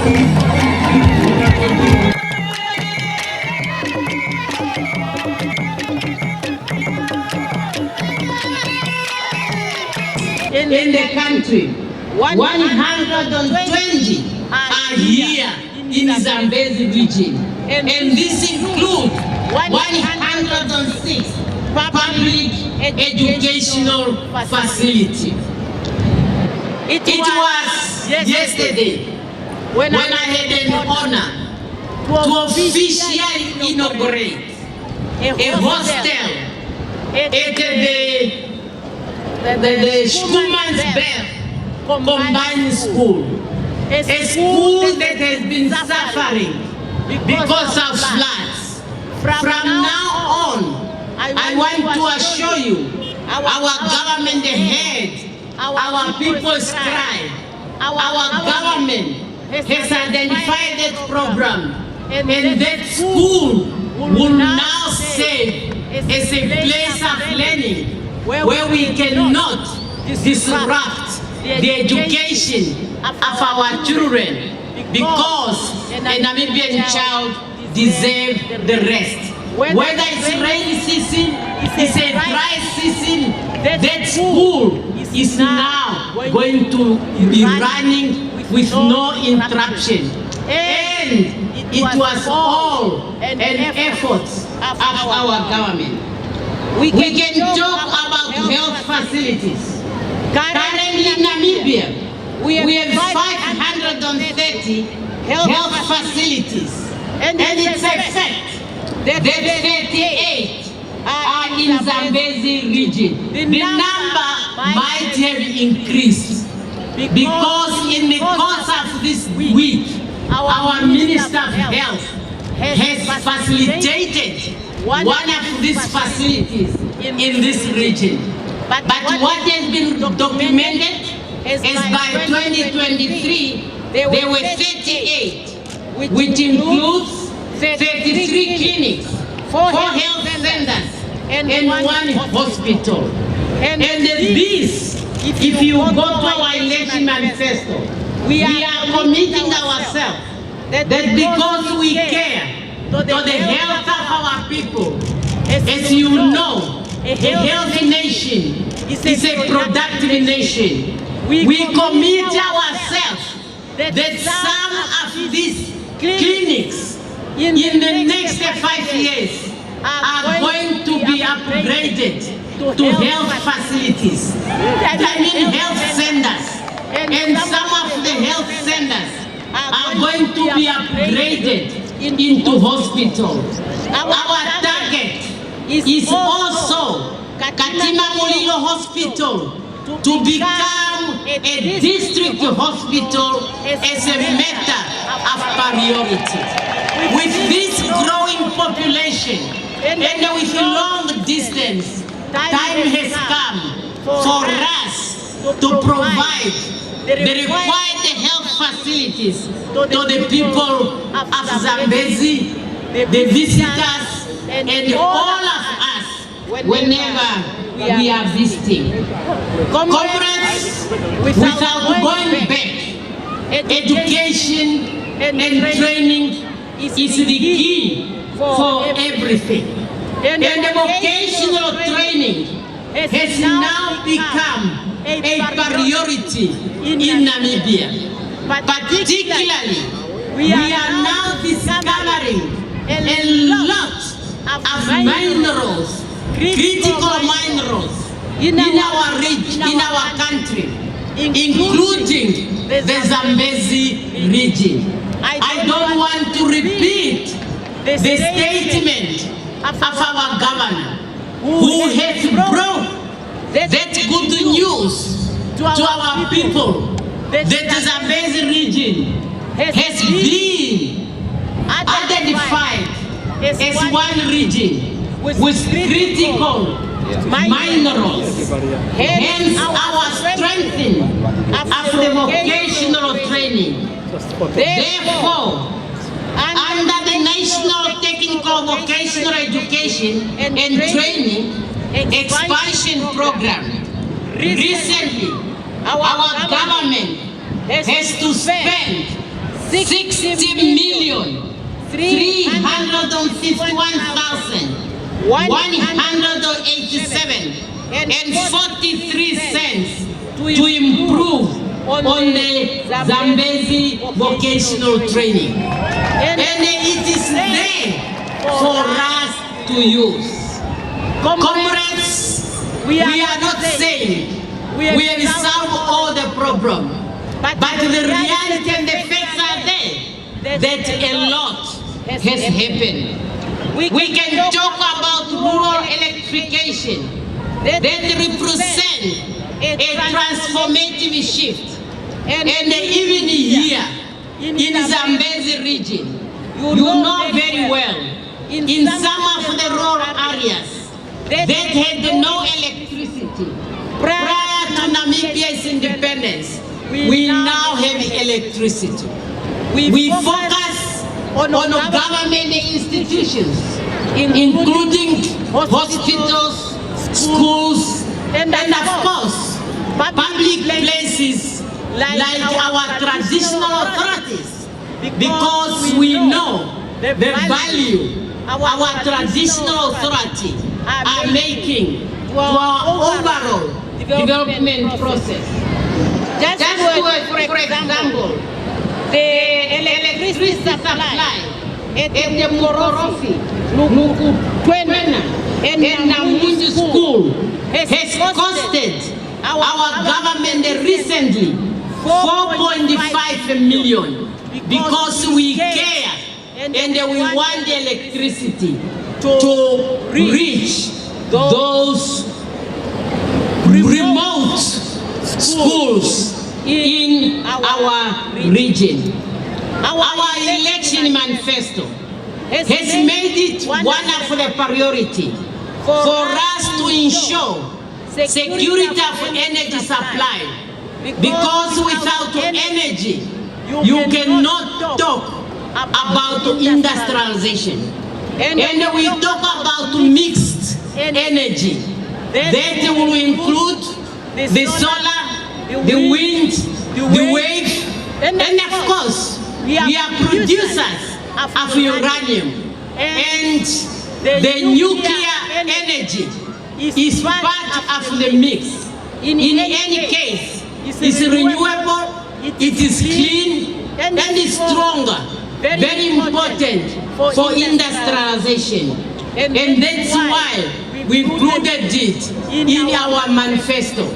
In the country, 120 are here in Zambezi region, and this includes 106 public educational facilities. It was yesterday when I had an honor to officially inaugurate a hostel at the Schumannsberg Combined School, a school that has been suffering because of floods. From now on, I want to assure you, our government ahead, our people's cry, our government has identified that program, and that school will now serve as a place of learning where we cannot disrupt the education of our children, because a Namibian child deserves the rest. Whether it's rainy season, it's a dry season, that school is now going to be running with no interruption. And it was all an effort of our government. We can talk about health facilities. Currently in Namibia, we have 530 health facilities. And it's a fact that 38 are in Zambezi region. The number might have increased because in the course of this week, our Minister of Health has facilitated one of these facilities in this region. But what has been documented is by 2023, there were 38, which includes 33 clinics, 4 health centers, and 1 hospital. And this, if you go to our election manifesto, we are committing ourselves that because we care to the health of our people. As you know, a healthy nation is a productive nation. We commit ourselves that some of these clinics in the next 5 years are going to be upgraded to health facilities. I mean health centers. And some of the health centers are going to be upgraded into hospitals. Our target is also Katima Mulilo Hospital to become a district hospital as a matter of priority. With this growing population and with long distance, time has come for us to provide the required health facilities to the people of Zambezi, the visitors, and all of us whenever we are visiting. Comrades, without going back, education and training is the key for everything. And the vocational training has now become a priority in Namibia. Particularly, we are now discovering a lot of minerals, critical minerals in our country, including the Zambezi region. I don't want to repeat the statement of our governor, who has brought that good news to our people, that the Zambezi region has been identified as one region with critical minerals. Hence our strengthening of the vocational training. Therefore, under the National Technical Vocational Education and Training Expansion Program, recently our government has to spend $60,187.43 to improve on the Zambezi vocational training. And it is there for us to use. Comrades, we are not saying we have solved all the problem, but the reality and the facts are there that a lot has happened. We can talk about rural electrification that represent a transformative shift. And even here in Zambezi region, you know very well, in some of the rural areas that had no electricity prior to Namibia's independence, we now have electricity. We focus on government institutions, including hospitals, schools, and of course, public places like our traditional authorities, because we know the value our traditional authority are making to our overall development process. Just for example, the electricity supply at the Mukorofi, Nukukwena, and Namuzi school has costed our government recently 4.5 million, because we care and we want the electricity to reach those remote schools in our region. Our election manifesto has made it one of the priority for us to ensure security of energy supply, because without energy you cannot talk about industrialization. And we talk about mixed energy that will include the solar, the wind, the wave, and of course we are producers of uranium, and the nuclear energy is part of the mix. In any case, it's renewable, it is clean, and it's stronger, very important for industrialization. And that's why we included it in our manifesto.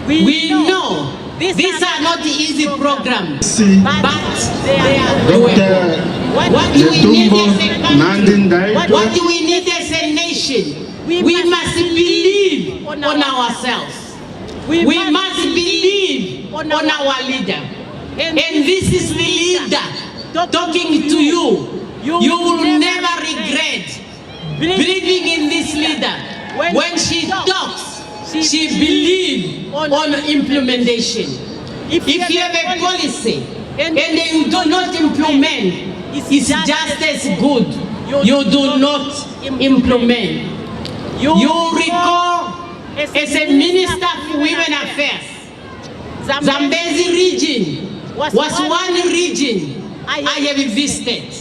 We know these are not easy programs, but they are doable. What do we need as a country? What do we need as a nation? We must believe on ourselves. We must believe on our leader. And this is the leader talking to you. You will never regret believing in this leader. When she talks, she believes on implementation. If you have a policy and you do not implement, it's just as good you do not implement. You recall, as a Minister of Women Affairs, Zambezi region was one region I have visited.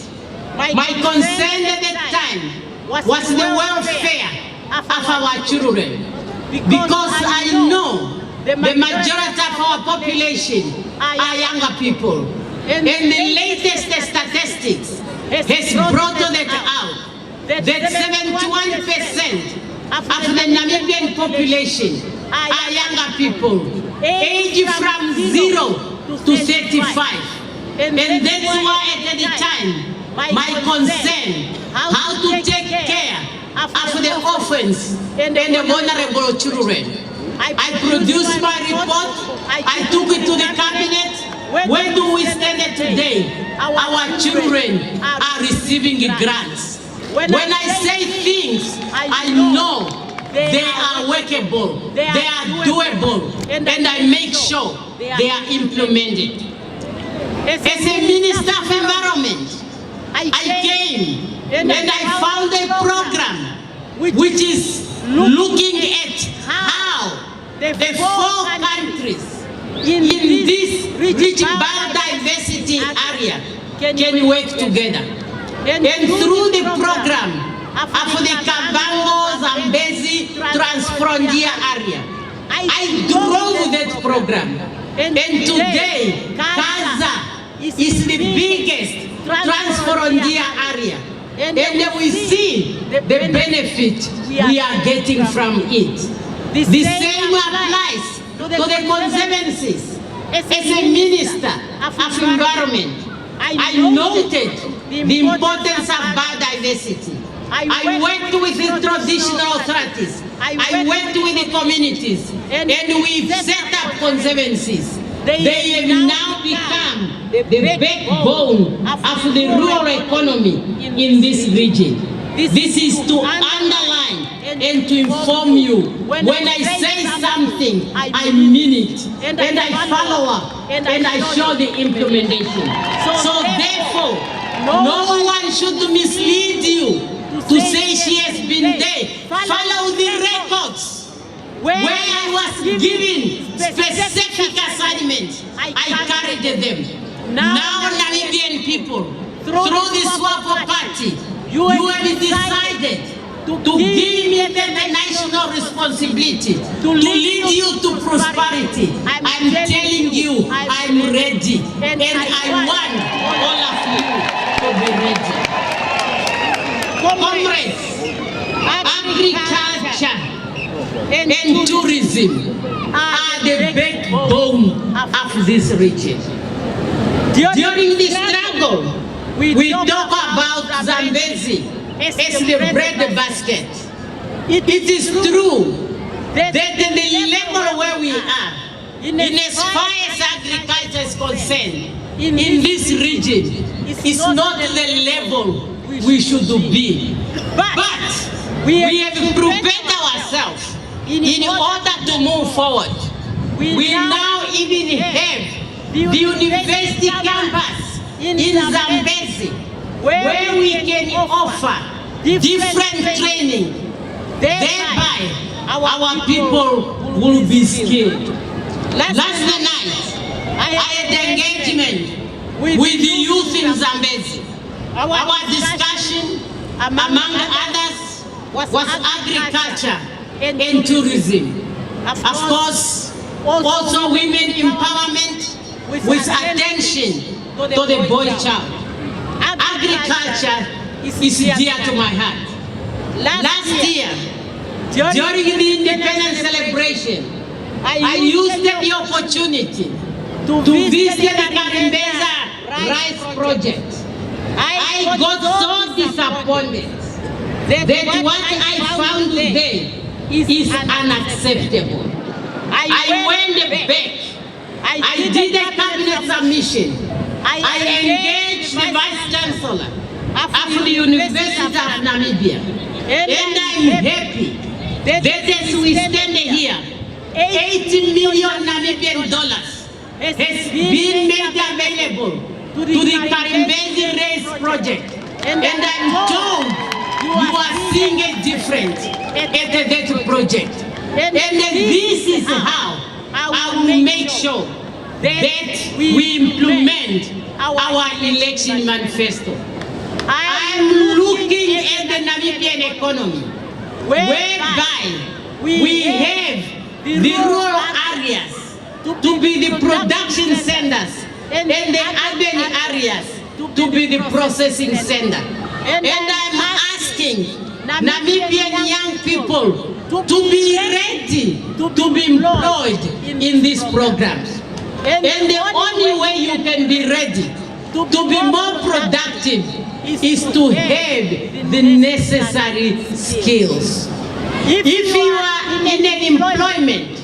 My concern at that time was the welfare of our children, because I know the majority of our population are younger people. And the latest statistics has brought that out, that 71% of the Namibian population are younger people, aged from 0 to 35. And that's why at the time, my concern, how to take care of the orphans and the vulnerable children. I produced my report, I took it to the cabinet. Where do we stand today? Our children are receiving grants. When I say things, I know they are workable, they are doable, and I make sure they are implemented. As a Minister of Environment, I came and I found a program which is looking at how the 4 countries in this rich biodiversity area can work together. And through the program of the Kabango Zambezi Transfrontier area, I drove that program. And today, Kaza is the biggest transfrontier area. And we see the benefit we are getting from it. The same applies to the conservancies. As a minister of environment, I noted the importance of biodiversity. I worked with the traditional authorities. I worked with the communities, and we've set up conservancies. They have now become the backbone of the rural economy in this region. This is to underline and to inform you. When I say something, I mean it. And I follow up and I show the implementation. So therefore, no one should mislead you to say she has been there. Follow the records. Where I was given specific assignments, I carried them. Now Namibian people, through the SWAPO party, you have decided to give me the national responsibility to lead you to prosperity. I'm telling you, I'm ready. And I want all of you to be ready. Comrades, agriculture and tourism are the backbone of this region. During the struggle, we talk about Zambezi as the bread basket. It is true that the level where we are, in as far as agriculture is concerned, in this region, is not the level we should be. But we have prepared ourselves in order to move forward. We now even have the university campus in Zambezi, where we can offer different training. Thereby, our people will be skilled. Last night, I had engagement with the youth in Zambezi. Our discussion, among others, was agriculture and tourism. Of course, also women empowerment with attention to the boy child. Agriculture is dear to my heart. Last year, during the independence celebration, I used the opportunity to visit the Karimbeza rice project. I got so disappointed that what I found today is unacceptable. I went back. I did a cabinet submission. I engaged the Vice Chancellor of the University of Namibia. And I'm happy that as we stand here, $80 million Namibian dollars has been made available to the Karimbezi Race Project. And I'm told you are seeing a difference at that project. And this is how I will make sure that we implement our election manifesto. I'm looking at the Namibian economy, whereby we have the rural areas to be the production centers and the urban areas to be the processing center. And I'm asking Namibian young people to be ready to be employed in these programs. And the only way you can be ready to be more productive is to have the necessary skills. If you are in an employment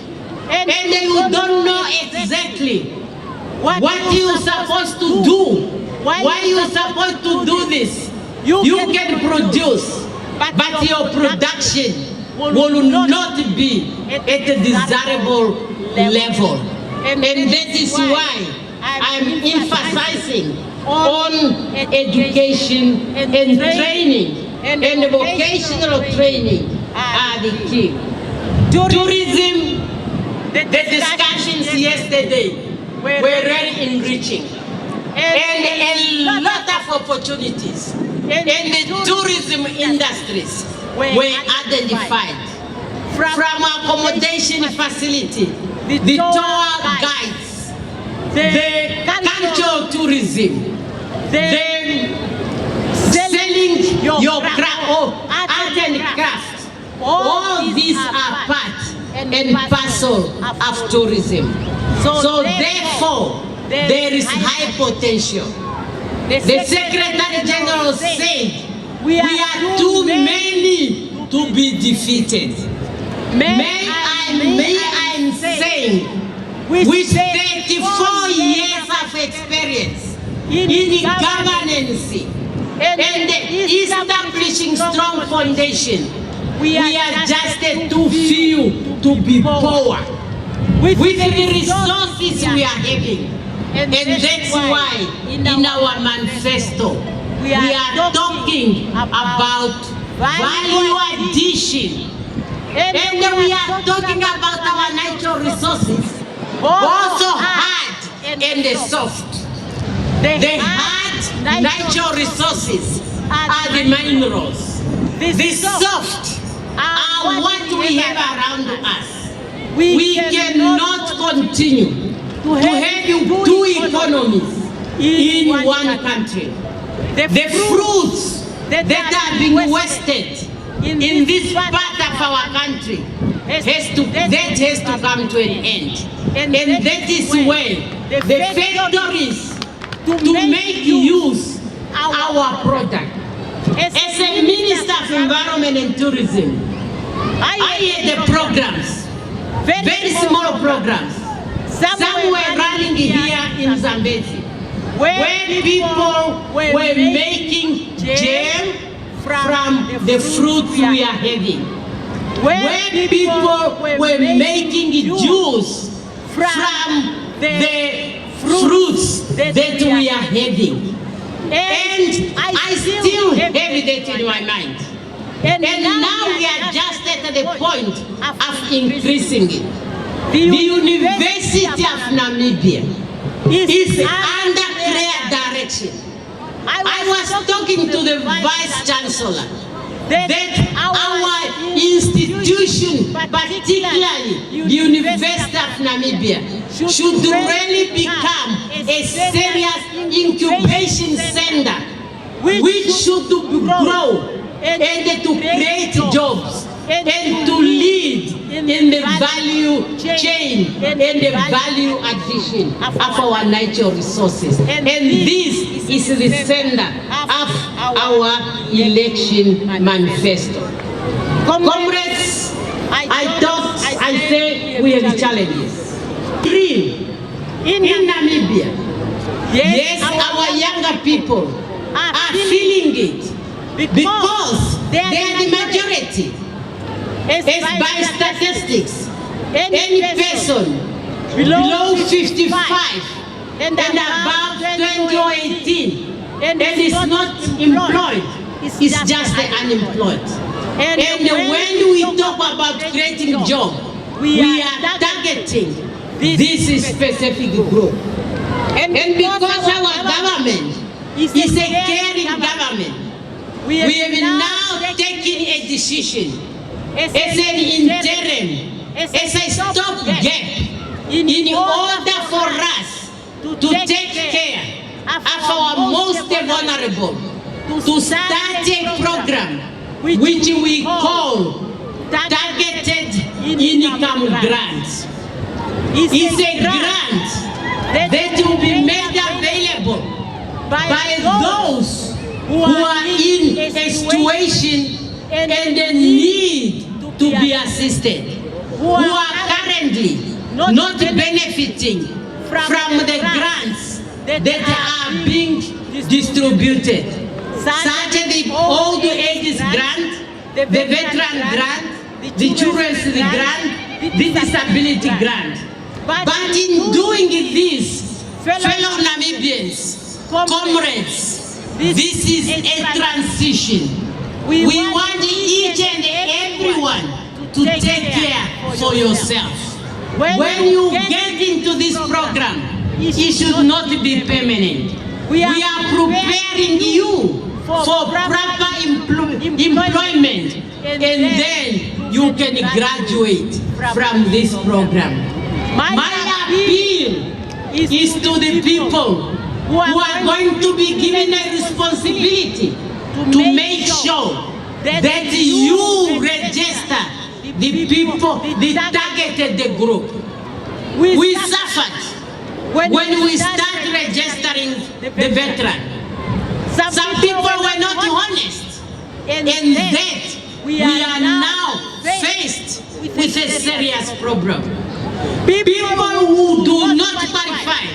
and you don't know exactly what you're supposed to do, why you're supposed to do this, you can produce, but your production will not be at a desirable level. And that is why I'm emphasizing on education and training, and vocational training are the key. Tourism The discussions yesterday were very enriching, and a lot of opportunities in the tourism industries were identified. From accommodation facility, the tour guides, the cultural tourism, the selling your craft or art and craft. All these are part and parcel of tourism. So therefore, there is high potential. The Secretary General said, we are too many to be defeated. May I say, with 34 years of experience in governance and establishing strong foundation, we are just too few to be poor. With the resources we are having, and that's why in our manifesto we are talking about value addition. And we are talking about our natural resources, also hard and the soft. The hard natural resources are the minerals. The soft are what we have around us. We cannot continue to have two economies in one country. The fruits that are being wasted in this part of our country has to come to an end. And that is where the factories to make use our product. As a Minister of Environment and Tourism, I had the programs, very small programs. Some were running here in Zambezi, where people were making jam from the fruits we are having, where people were making juice from the fruits that we are having. And I still have that in my mind. And now we are just at the point of increasing it. The University of Namibia is under clear direction. I was talking to the Vice Chancellor that our institution, particularly the University of Namibia, should really become a serious incubation center which should grow and to create jobs and to lead in the value chain and the value addition of our natural resources. And this is the center of our election manifesto. Comrades, I say we have challenges. Dream in Namibia. Yes, our younger people are feeling it because they are the majority. As by statistics, any person below 55 and above 20 or 18 and is not employed is just unemployed. And when we talk about creating jobs, we are targeting this specific group. And because our government is a caring government, we have now taken a decision as an interim, as a stopgap, in order for us to take care of our most vulnerable, to start a program which we call Targeted Income Grants. It's a grant that will be made available by those who are in a situation and the need to be assisted, who are currently not benefiting from the grants that are being distributed, such as the old age grant, the veteran grant, the children's grant, the disability grant. But in doing this, fellow Namibians, comrades, this is a transition. We want each and everyone to take care for yourself. when you get into this program, it should not be permanent. We are preparing you for proper employment, and then you can graduate from this program. My appeal is to the people who are going to be given a responsibility to make sure that you register the people, the targeted group. We suffered when we start registering the veteran. Some people were not honest, and that we are now faced with a serious problem. People who do not qualify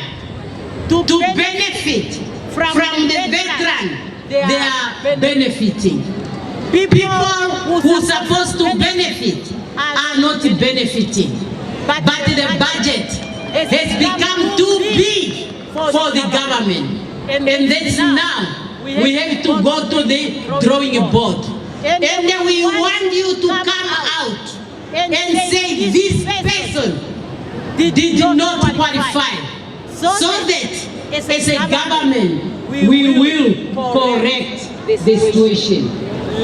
to benefit from the veteran, they are benefiting. People who are supposed to benefit are not benefiting. But the budget has become too big for the government. And that's now we have to go to the drawing board. And then we want you to come out and say this person did not qualify, so that as a government we will correct the situation.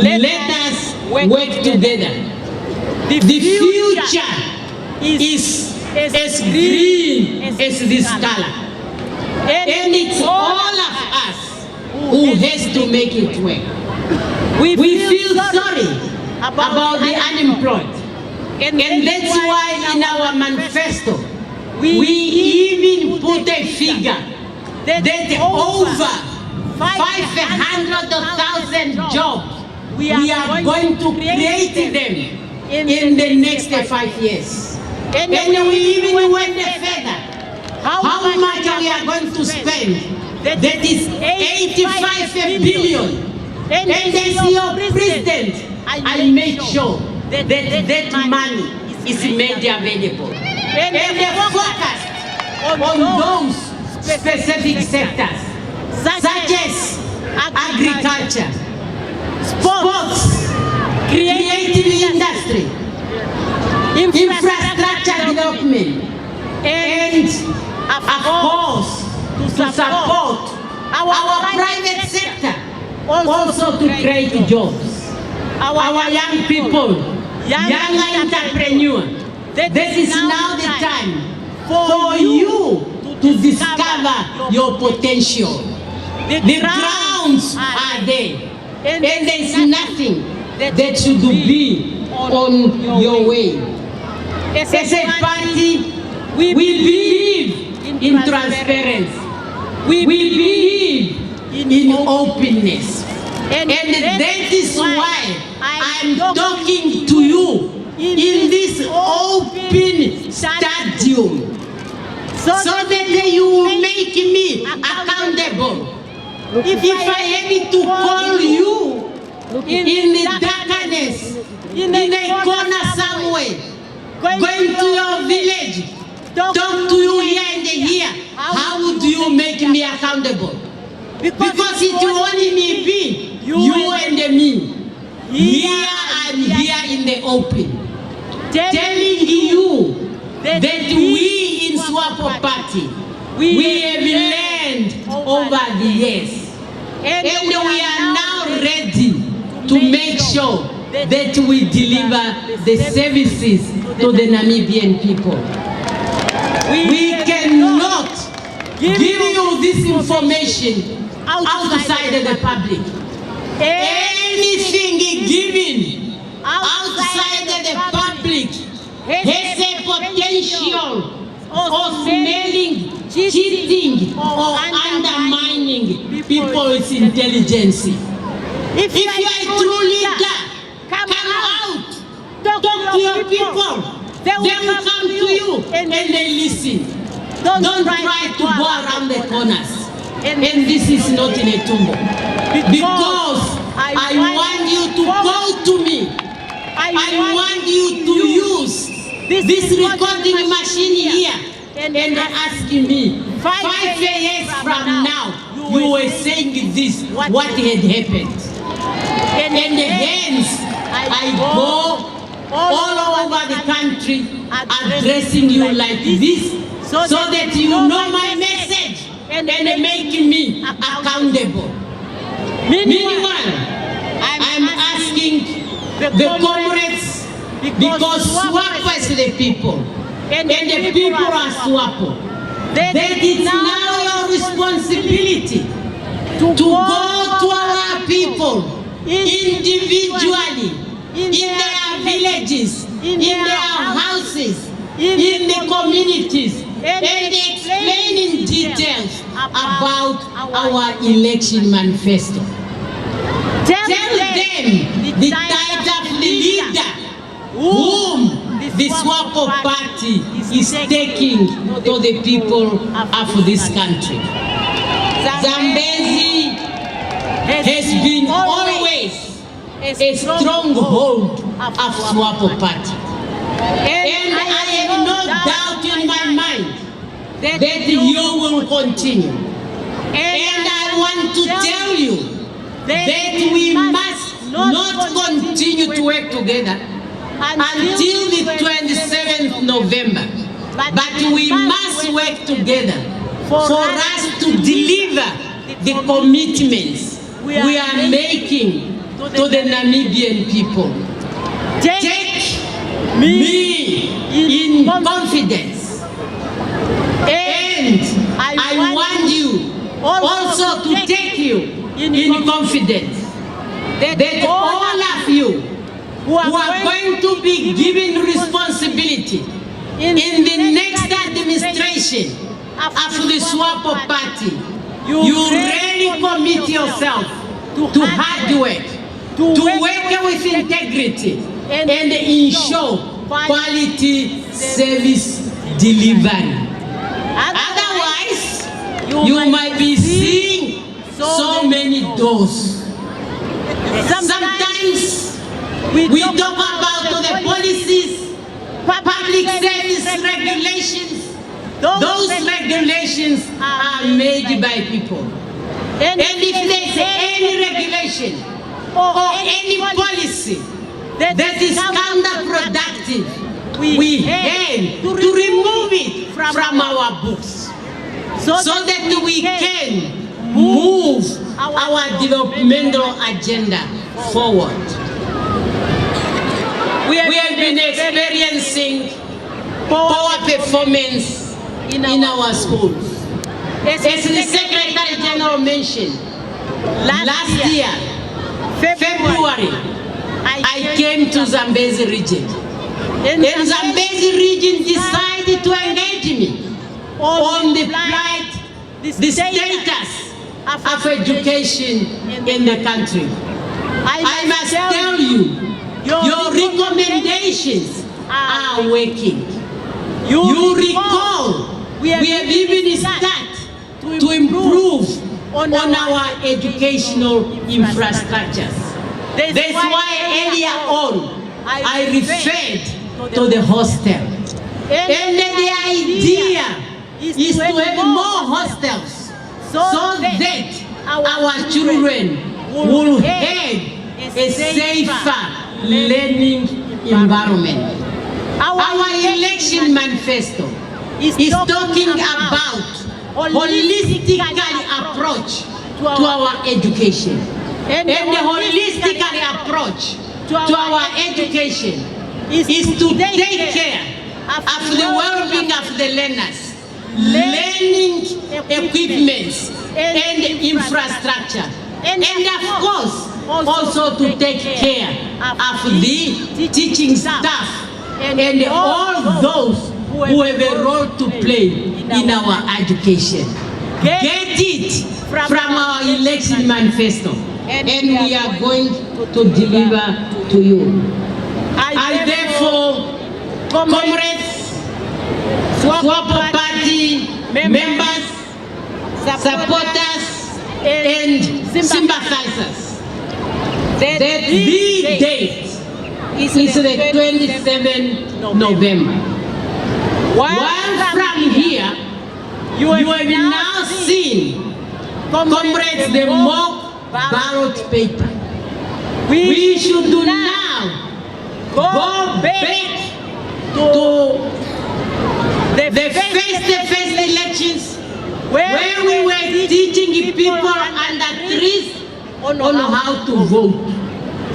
Let us work together. The future is as green as this color, and it's all of us who has to make it work. We feel sorry about the unemployed, and that's why in our manifesto we even put a figure that over 500,000 jobs we are going to create them in the next 5 years. And we even went further. How much we are going to spend? That is 85 billion. And as your president, I make sure that that money is made available. And they focused on those specific sectors, such as agriculture, sports, creative industry, infrastructure development, and of course to support our private sector also to create jobs. Our young people, young entrepreneurs, this is now the time for you to discover your potential. The grounds are there, and there is nothing that should be on your way. As a party, we believe in transparency. We believe in openness. And that is why I'm talking to you in this open stadium, so that you will make me accountable. If I have to call you in the darkness, in a corner somewhere, going to your village, talk to you here and here, how would you make me accountable? Because it will only be you and me. Here I'm here in the open, telling you that we in SWAPO party, we have learned over the years. And we are now ready to make sure that we deliver the services to the Namibian people. We cannot give you this information outside of the public. Anything given outside of the public has a potential of smelling, cheating, or undermining people's intelligence. If you are a true leader, come out, talk to your people. They will come to you and they listen. Don't try to go around the corners. And this is not in a tumble. Because I want you to go to me. I want you to use this recording machine here and ask me, 5 years from now, you were saying this, what had happened? And hence, I go all over the country addressing you like this, so that you know my message and make me accountable. Meanwhile, I'm asking the comrades, because SWAPO is the people, and the people are SWAPO, that it's now your responsibility to go to our people individually, in their villages, in their houses, in the communities, and explain in details about our election manifesto. Tell them the type of leader whom the SWAPO party is taking to the people of this country. Zambezi has been always a stronghold of SWAPO party. And I have no doubt in my mind that you will continue. And I want to tell you that we must not continue to work together until the 27th November. But we must work together for us to deliver the commitments we are making to the Namibian people. Take me in confidence, and I want you also to take you in confidence, that all of you who are going to be given responsibility in the next administration of the SWAPO party, you really commit yourself to hard work, to work with integrity, and ensure quality service delivery. Otherwise, you might be seeing so many doors. Sometimes we talk about the policies, public service regulations. Those regulations are made by people. And if there's any regulation or any policy that is counterproductive, we aim to remove it from our books, so that we can move our developmental agenda forward. We have been experiencing poor performance in our schools. As the Secretary General mentioned, last year, February, I came to Zambezi region. And Zambezi region decided to engage me on the plight, the status of education in the country. I must tell you, your recommendations are working. You recall, we have even started to improve on our educational infrastructures. That's why earlier on I referred to the hostel. And the idea is to have more hostels, so that our children will have a safer learning environment. Our election manifesto is talking about holistic approach to our education. And the holistic approach to our education is to take care of the well-being of the learners, learning equipments and infrastructure, and of course also to take care of the teaching staff and all those who have a role to play in our education. Get it from our election manifesto, and we are going to deliver to you. I therefore, comrades, SWAPO party members, supporters, and sympathizers, that the date is the 27th November. While from here, you have now seen, comrades, the mock ballot paper. We should now go back to the first elections where we were teaching people under trees on how to vote,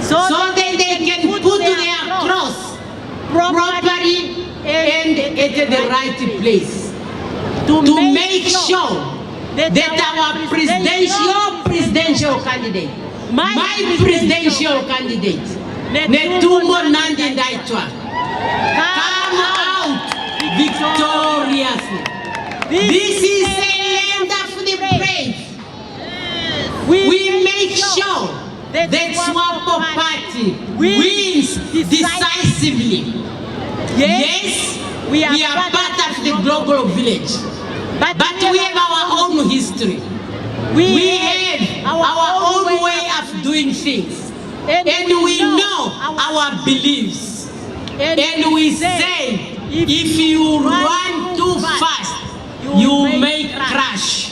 so that they can put their cross properly and at the right place, to make sure that our presidential candidate, my presidential candidate, Netumbo Nandi Ndaitwah, come out victoriously. This is a land of the brave. We make sure that SWAPO party wins decisively. Yes, we are part of the global village, but we have our own history. We have our own way of doing things, and we know our beliefs. And we say, if you run too fast, you may crash.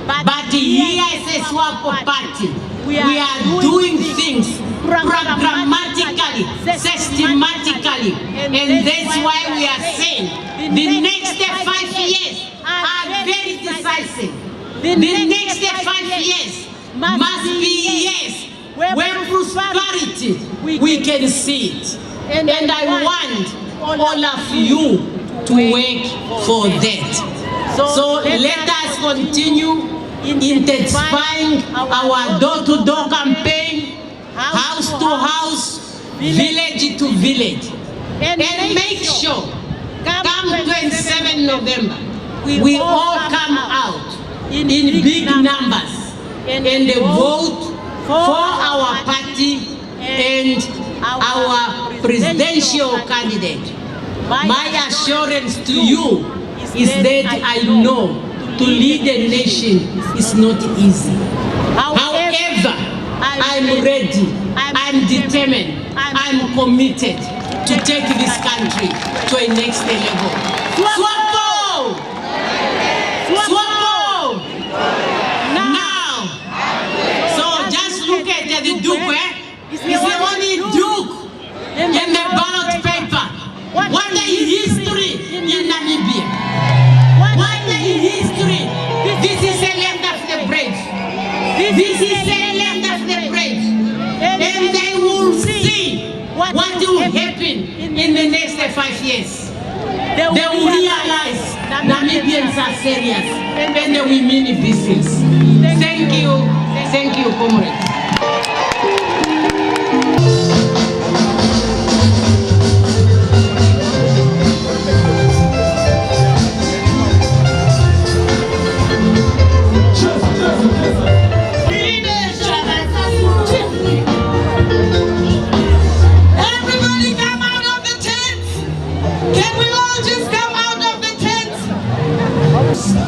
But here is a SWAPO party. We are doing things programmatically, systematically, and that's why we are saying the next 5 years are very decisive. The next 5 years must be years where prosperity, we can see it. And I want all of you to work for that. So let us continue intensifying our door-to-door campaign, house to house, village to village, and make sure, come 27 November, we all come out in big numbers and vote for our party and our presidential candidate. My assurance to you is that I know to lead a nation is not easy. However, I'm ready, I'm determined, I'm committed to take this country to a next level. SWAPO! SWAPO! Now, so just look at the Duke, It's the only Duke in the ballot paper. What a history in Namibia. What a history. This is a land of the brave. This is a land of the brave. And they will see what will happen in the next 5 years. They will realize Namibians are serious and they will mean business. Thank you, comrades.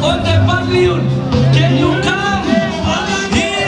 On the pavilion, can you come here?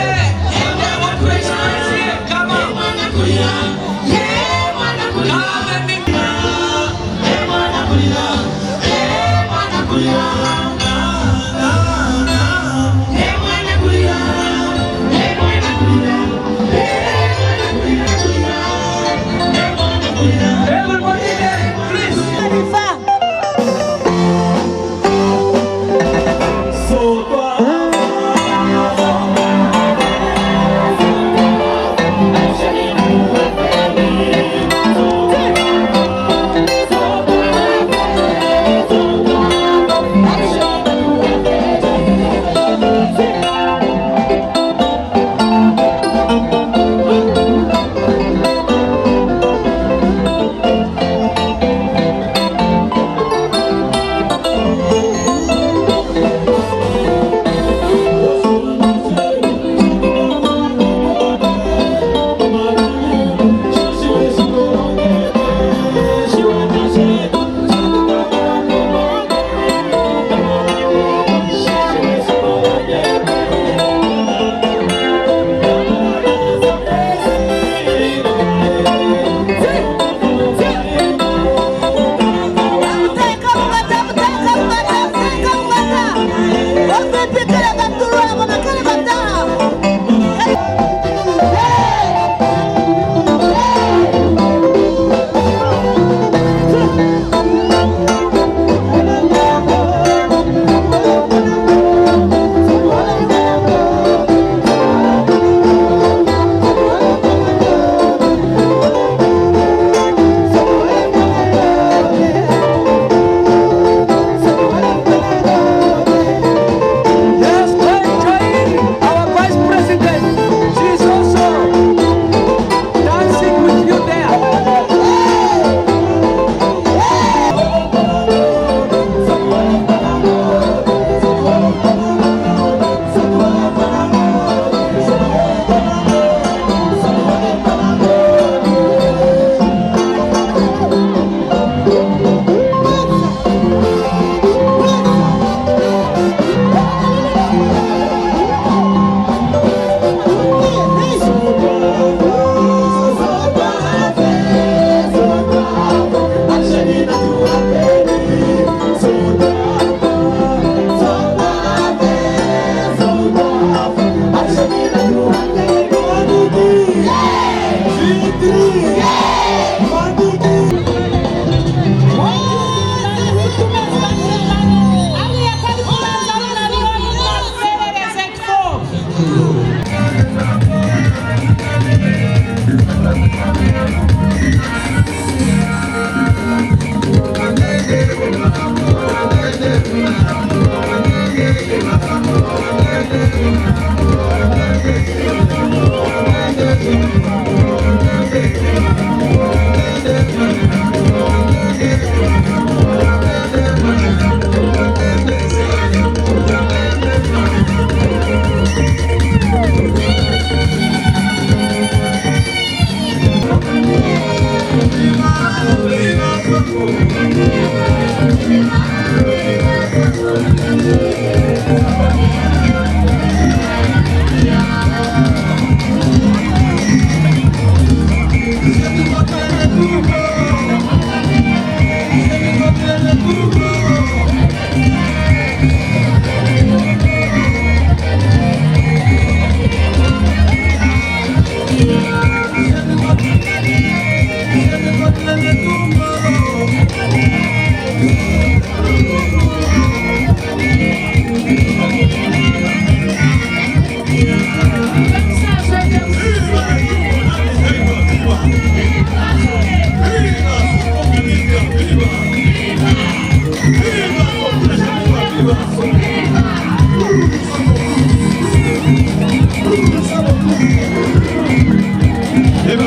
Mungu.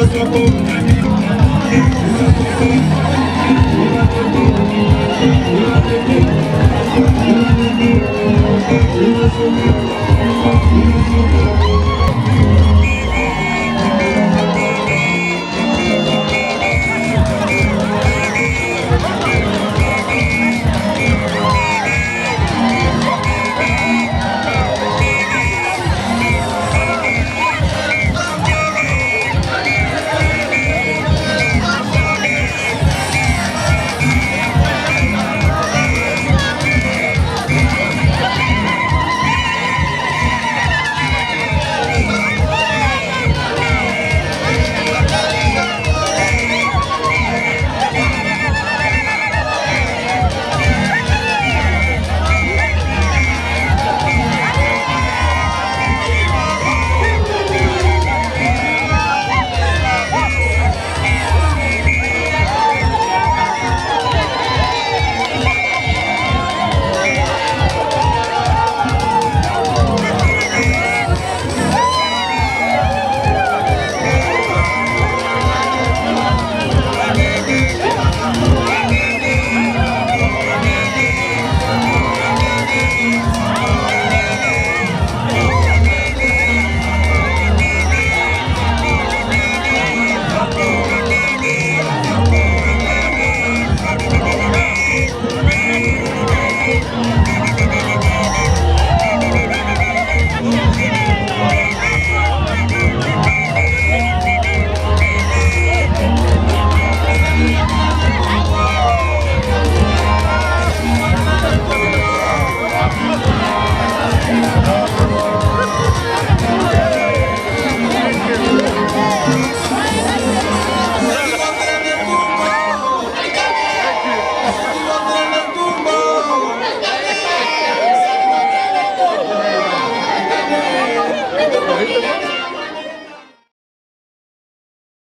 SWAPO.